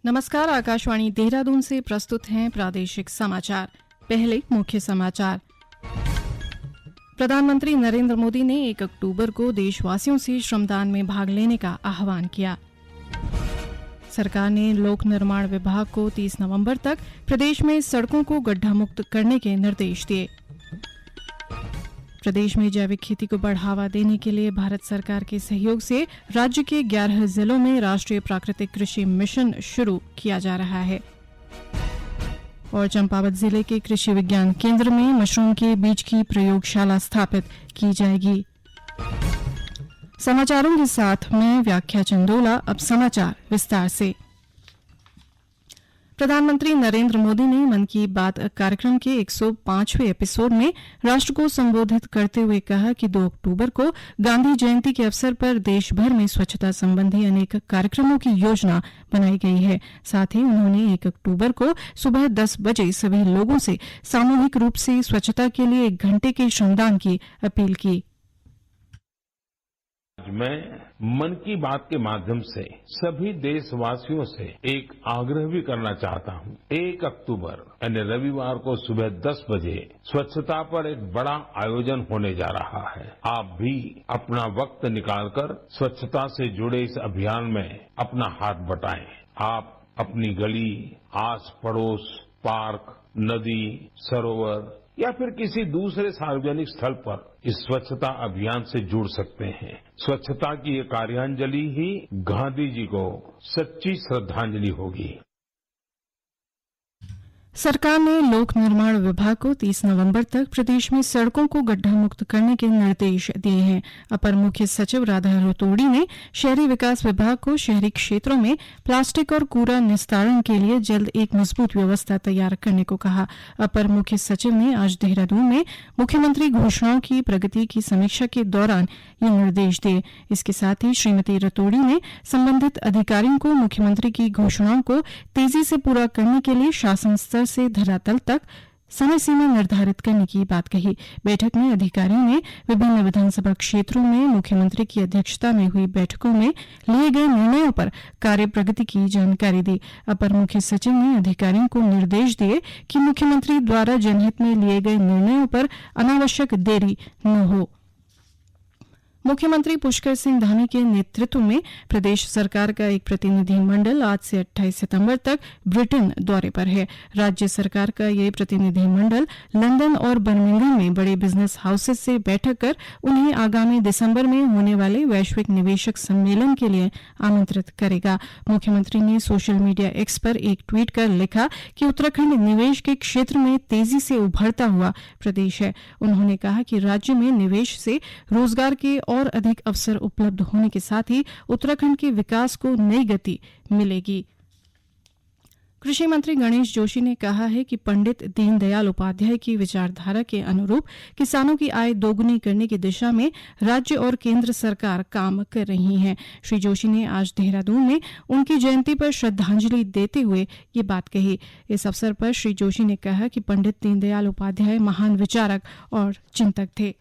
नमस्कार, आकाशवाणी देहरादून से प्रस्तुत हैं प्रादेशिक समाचार। पहले मुख्य समाचार। प्रधानमंत्री नरेंद्र मोदी ने 1 अक्टूबर को देशवासियों से श्रमदान में भाग लेने का आह्वान किया। सरकार ने लोक निर्माण विभाग को 30 नवंबर तक प्रदेश में सड़कों को गड्ढा मुक्त करने के निर्देश दिए। प्रदेश में जैविक खेती को बढ़ावा देने के लिए भारत सरकार के सहयोग से राज्य के 11 जिलों में राष्ट्रीय प्राकृतिक कृषि मिशन शुरू किया जा रहा है। और चंपावत जिले के कृषि विज्ञान केंद्र में मशरूम के बीज की प्रयोगशाला स्थापित की जाएगी। समाचारों के साथ मैं व्याख्या चंदोला। अब समाचार विस्तार से। प्रधानमंत्री नरेंद्र मोदी ने मन की बात कार्यक्रम के 105वें एपिसोड में राष्ट्र को संबोधित करते हुए कहा कि 2 अक्टूबर को गांधी जयंती के अवसर पर देश भर में स्वच्छता संबंधी अनेक कार्यक्रमों की योजना बनाई गई है। साथ ही उन्होंने 1 अक्टूबर को सुबह 10 बजे सभी लोगों से सामूहिक रूप से स्वच्छता के लिए 1 घंटे के श्रमदान की अपील की। मैं मन की बात के माध्यम से सभी देशवासियों से एक आग्रह भी करना चाहता हूं। 1 अक्टूबर यानी रविवार को सुबह 10 बजे स्वच्छता पर एक बड़ा आयोजन होने जा रहा है। आप भी अपना वक्त निकालकर स्वच्छता से जुड़े इस अभियान में अपना हाथ बटाएं। आप अपनी गली, आस पड़ोस, पार्क, नदी, सरोवर या फिर किसी दूसरे सार्वजनिक स्थल पर इस स्वच्छता अभियान से जुड़ सकते हैं। स्वच्छता की ये कार्यांजलि ही गांधी जी को सच्ची श्रद्धांजलि होगी। सरकार ने लोक निर्माण विभाग को 30 नवंबर तक प्रदेश में सड़कों को गड्ढा मुक्त करने के निर्देश दिए हैं। अपर मुख्य सचिव राधा रतूड़ी ने शहरी विकास विभाग को शहरी क्षेत्रों में प्लास्टिक और कूड़ा निस्तारण के लिए जल्द एक मजबूत व्यवस्था तैयार करने को कहा। अपर मुख्य सचिव ने आज देहरादून में मुख्यमंत्री घोषणाओं की प्रगति की समीक्षा के दौरान ये निर्देश दिए। इसके साथ ही श्रीमती रतूड़ी ने संबंधित अधिकारियों को मुख्यमंत्री की घोषणाओं को तेजी से पूरा करने के लिए शासन स्तर से धरातल तक समय सीमा निर्धारित करने की बात कही। बैठक में अधिकारियों ने विभिन्न विधानसभा क्षेत्रों में मुख्यमंत्री की अध्यक्षता में हुई बैठकों में लिए गए निर्णयों पर कार्य प्रगति की जानकारी दी। अपर मुख्य सचिव ने अधिकारियों को निर्देश दिए कि मुख्यमंत्री द्वारा जनहित में लिए गए निर्णयों पर अनावश्यक देरी न हो। मुख्यमंत्री पुष्कर सिंह धामी के नेतृत्व में प्रदेश सरकार का एक प्रतिनिधि मंडल आज से 28 सितंबर तक ब्रिटेन दौरे पर है। राज्य सरकार का ये प्रतिनिधि मंडल लंदन और बर्मिंघम में बड़े बिजनेस हाउसेस से बैठक कर उन्हें आगामी दिसंबर में होने वाले वैश्विक निवेशक सम्मेलन के लिए आमंत्रित करेगा। मुख्यमंत्री ने सोशल मीडिया एक्स पर एक ट्वीट कर लिखा कि उत्तराखंड निवेश के क्षेत्र में तेजी से उभरता हुआ प्रदेश है। उन्होंने कहा कि राज्य में निवेश से रोजगार के और अधिक अवसर उपलब्ध होने के साथ ही उत्तराखंड के विकास को नई गति मिलेगी। कृषि मंत्री गणेश जोशी ने कहा है कि पंडित दीनदयाल उपाध्याय की विचारधारा के अनुरूप किसानों की आय दोगुनी करने की दिशा में राज्य और केंद्र सरकार काम कर रही है। श्री जोशी ने आज देहरादून में उनकी जयंती पर श्रद्धांजलि देते हुए ये बात कही। इस अवसर पर श्री जोशी ने कहा कि पंडित दीनदयाल उपाध्याय महान विचारक और चिंतक थे।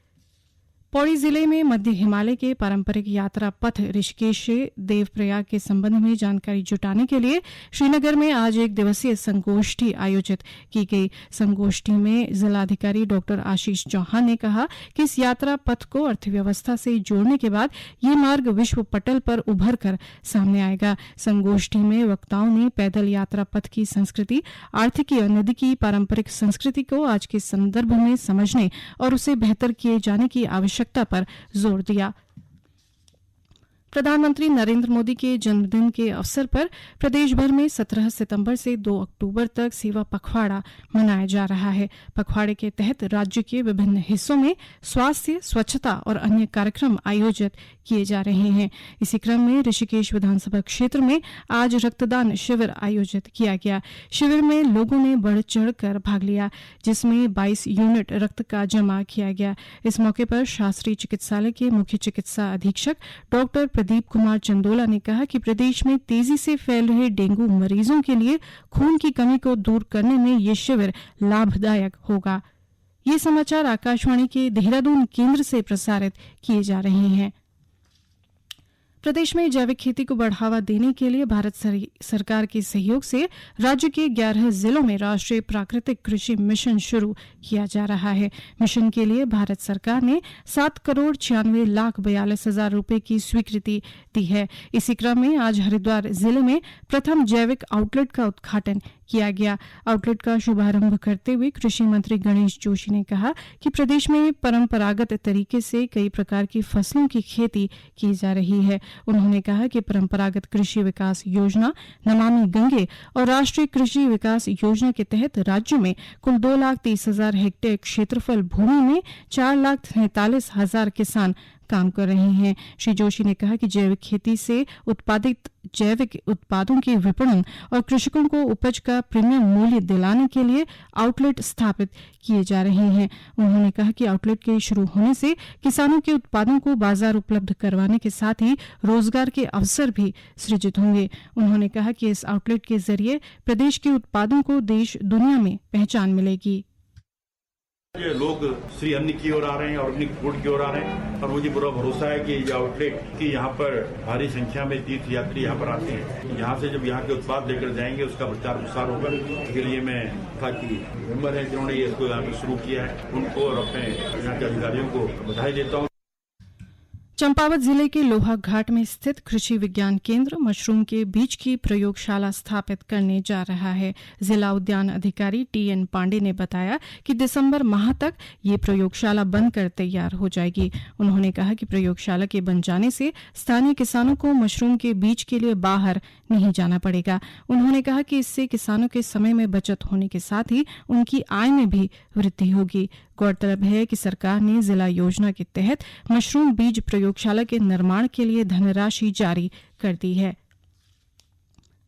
पौड़ी जिले में मध्य हिमालय के पारंपरिक यात्रा पथ ऋषिकेश से देवप्रयाग के संबंध में जानकारी जुटाने के लिए श्रीनगर में आज 1 दिवसीय संगोष्ठी आयोजित की गई। संगोष्ठी में जिलाधिकारी डॉक्टर आशीष चौहान ने कहा कि इस यात्रा पथ को अर्थव्यवस्था से जोड़ने के बाद ये मार्ग विश्व पटल पर उभर कर सामने आएगा। संगोष्ठी में वक्ताओं ने पैदल यात्रा पथ की संस्कृति, आर्थिकी और नदी की पारंपरिक संस्कृति को आज के संदर्भ में समझने और उसे बेहतर किए जाने की आवश्यकता पर जोर दिया। प्रधानमंत्री नरेंद्र मोदी के जन्मदिन के अवसर पर प्रदेश भर में 17 सितंबर से 2 अक्टूबर तक सेवा पखवाड़ा मनाया जा रहा है। पखवाड़े के तहत राज्य के विभिन्न हिस्सों में स्वास्थ्य, स्वच्छता और अन्य कार्यक्रम आयोजित किए जा रहे हैं। इसी क्रम में ऋषिकेश विधानसभा क्षेत्र में आज रक्तदान शिविर आयोजित किया गया। शिविर में लोगों ने बढ़ चढ़ कर भाग लिया, जिसमें 22 यूनिट रक्त का जमा किया गया। इस मौके पर शास्त्रीय चिकित्सालय के मुख्य चिकित्सा अधीक्षक डॉक्टर प्रदीप कुमार चंदोला ने कहा कि प्रदेश में तेजी से फैल रहे डेंगू मरीजों के लिए खून की कमी को दूर करने में ये शिविर लाभदायक होगा। ये समाचार आकाशवाणी के देहरादून केंद्र से प्रसारित किए जा रहे हैं। प्रदेश में जैविक खेती को बढ़ावा देने के लिए भारत सरकार के सहयोग से राज्य के 11 जिलों में राष्ट्रीय प्राकृतिक कृषि मिशन शुरू किया जा रहा है। मिशन के लिए भारत सरकार ने 7,96,42,000 रुपए की स्वीकृति दी है। इसी क्रम में आज हरिद्वार जिले में प्रथम जैविक आउटलेट का उद्घाटन किया गया। आउटलेट का शुभारंभ करते हुए कृषि मंत्री गणेश जोशी ने कहा कि प्रदेश में परंपरागत तरीके से कई प्रकार की फसलों की खेती की जा रही है। उन्होंने कहा कि परंपरागत कृषि विकास योजना, नमामि गंगे और राष्ट्रीय कृषि विकास योजना के तहत राज्य में कुल 2,30,000 हेक्टेयर क्षेत्रफल भूमि में 4,43,000 किसान काम कर रहे हैं। श्री जोशी ने कहा कि जैविक खेती से उत्पादित जैविक उत्पादों के विपणन और कृषकों को उपज का प्रीमियम मूल्य दिलाने के लिए आउटलेट स्थापित किए जा रहे हैं। उन्होंने कहा कि आउटलेट के शुरू होने से किसानों के उत्पादों को बाजार उपलब्ध करवाने के साथ ही रोजगार के अवसर भी सृजित होंगे। उन्होंने कहा कि इस आउटलेट के जरिए प्रदेश के उत्पादों को देश दुनिया में पहचान मिलेगी। ये लोग श्री अन्न की ओर आ रहे हैं, ऑर्गेनिक फूड की ओर आ रहे हैं और मुझे पूरा भरोसा है कि ये आउटलेट की यहाँ पर भारी संख्या में तीर्थ यात्री यहाँ पर आते हैं। यहाँ से जब यहाँ के उत्पाद लेकर जाएंगे उसका प्रचार प्रसार होगा। इसके लिए मैं था कि मेंबर है जिन्होंने ये इसको यहाँ पे शुरू किया है उनको और अपने यहाँ के अधिकारियों को बधाई देता हूँ। चंपावत जिले के लोहा घाट में स्थित कृषि विज्ञान केंद्र मशरूम के बीज की प्रयोगशाला स्थापित करने जा रहा है। जिला उद्यान अधिकारी TN पांडे ने बताया कि दिसंबर माह तक ये प्रयोगशाला बनकर तैयार हो जाएगी। उन्होंने कहा कि प्रयोगशाला के बन जाने से स्थानीय किसानों को मशरूम के बीज के लिए बाहर नहीं जाना पड़ेगा। उन्होंने कहा कि इससे किसानों के समय में बचत होने के साथ ही उनकी आय में भी वृद्धि होगी। गौरतलब है कि सरकार ने जिला योजना के तहत मशरूम बीज प्रयोगशाला के निर्माण के लिए धनराशि जारी कर दी है।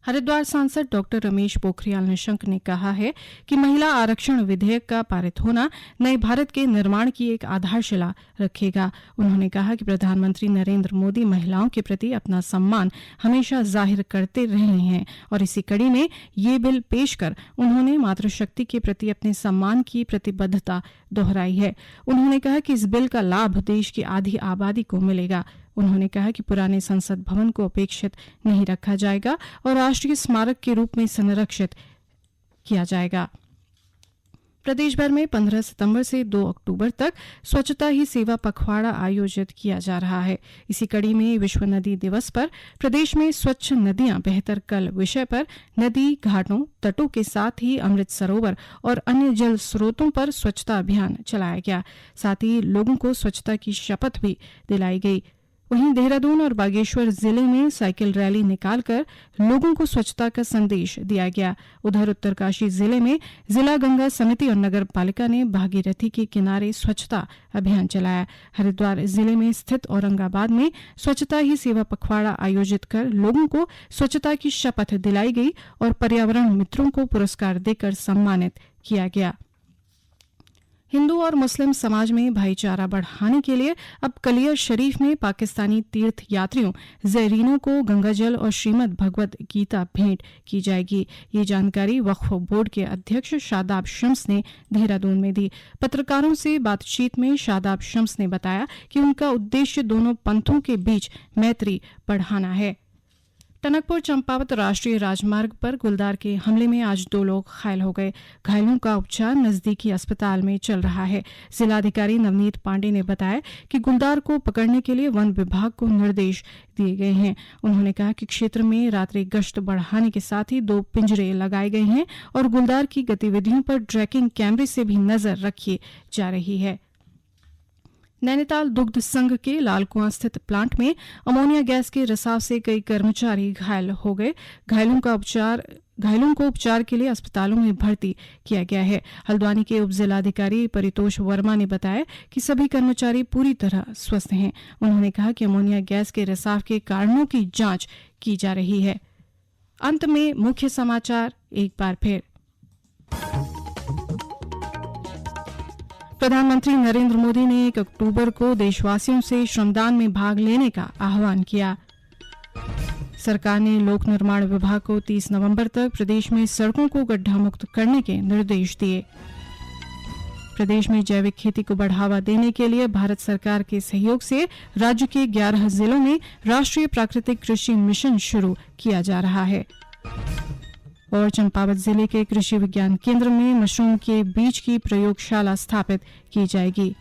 हरिद्वार सांसद डॉक्टर रमेश पोखरियाल निशंक ने कहा है कि महिला आरक्षण विधेयक का पारित होना नए भारत के निर्माण की एक आधारशिला रखेगा। उन्होंने कहा कि प्रधानमंत्री नरेंद्र मोदी महिलाओं के प्रति अपना सम्मान हमेशा जाहिर करते रहे हैं और इसी कड़ी में ये बिल पेश कर उन्होंने मातृशक्ति के प्रति अपने सम्मान की प्रतिबद्धता दोहराई है। उन्होंने कहा कि इस बिल का लाभ देश की आधी आबादी को मिलेगा। उन्होंने कहा कि पुराने संसद भवन को अपेक्षित नहीं रखा जाएगा और राष्ट्रीय स्मारक के रूप में संरक्षित किया जाएगा। प्रदेश भर में 15 सितंबर से 2 अक्टूबर तक स्वच्छता ही सेवा पखवाड़ा आयोजित किया जा रहा है। इसी कड़ी में विश्व नदी दिवस पर प्रदेश में स्वच्छ नदियां बेहतर कल विषय पर नदी घाटों, तटों के साथ ही अमृत सरोवर और अन्य जल स्रोतों पर स्वच्छता अभियान चलाया गया। साथ ही लोगों को स्वच्छता की शपथ भी दिलाई गई। वहीं देहरादून और बागेश्वर जिले में साइकिल रैली निकालकर लोगों को स्वच्छता का संदेश दिया गया। उधर उत्तरकाशी जिले में जिला गंगा समिति और नगर पालिका ने भागीरथी के किनारे स्वच्छता अभियान चलाया। हरिद्वार जिले में स्थित औरंगाबाद में स्वच्छता ही सेवा पखवाड़ा आयोजित कर लोगों को स्वच्छता की शपथ दिलाई गई और पर्यावरण मित्रों को पुरस्कार देकर सम्मानित किया गया। हिंदू और मुस्लिम समाज में भाईचारा बढ़ाने के लिए अब कलियर शरीफ में पाकिस्तानी तीर्थ यात्रियों ज़ायरीनों को गंगाजल और श्रीमद् भगवद गीता भेंट की जाएगी। ये जानकारी वक्फ बोर्ड के अध्यक्ष शादाब शम्स ने देहरादून में दी। पत्रकारों से बातचीत में शादाब शम्स ने बताया कि उनका उद्देश्य दोनों पंथों के बीच मैत्री बढ़ाना है। टनकपुर चंपावत राष्ट्रीय राजमार्ग पर गुलदार के हमले में आज 2 लोग घायल हो गए। घायलों का उपचार नजदीकी अस्पताल में चल रहा है। जिलाधिकारी नवनीत पांडे ने बताया कि गुलदार को पकड़ने के लिए वन विभाग को निर्देश दिए गए हैं। उन्होंने कहा कि क्षेत्र में रात्रि गश्त बढ़ाने के साथ ही 2 पिंजरे लगाए गए हैं और गुलदार की गतिविधियों पर ट्रैकिंग कैमरे से भी नजर रखी जा रही है। नैनीताल दुग्ध संघ के लालकुआं स्थित प्लांट में अमोनिया गैस के रिसाव से कई कर्मचारी घायल हो गए। घायलों को उपचार के लिए अस्पतालों में भर्ती किया गया है। हल्द्वानी के उप जिलाधिकारी परितोष वर्मा ने बताया कि सभी कर्मचारी पूरी तरह स्वस्थ हैं। उन्होंने कहा कि अमोनिया गैस के रिसाव के कारणों की जांच की जा रही है। अंत में मुख्य समाचार एक बार फिर। प्रधानमंत्री नरेंद्र मोदी ने 1 अक्टूबर को देशवासियों से श्रमदान में भाग लेने का आह्वान किया। सरकार ने लोक निर्माण विभाग को 30 नवंबर तक प्रदेश में सड़कों को गड्ढा मुक्त करने के निर्देश दिए। प्रदेश में जैविक खेती को बढ़ावा देने के लिए भारत सरकार के सहयोग से राज्य के 11 जिलों में राष्ट्रीय प्राकृतिक कृषि मिशन शुरू किया जा रहा है। और चंपावत जिले के कृषि विज्ञान केंद्र में मशरूम के बीज की प्रयोगशाला स्थापित की जाएगी।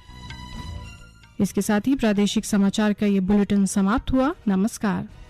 इसके साथ ही प्रादेशिक समाचार का ये बुलेटिन समाप्त हुआ। नमस्कार।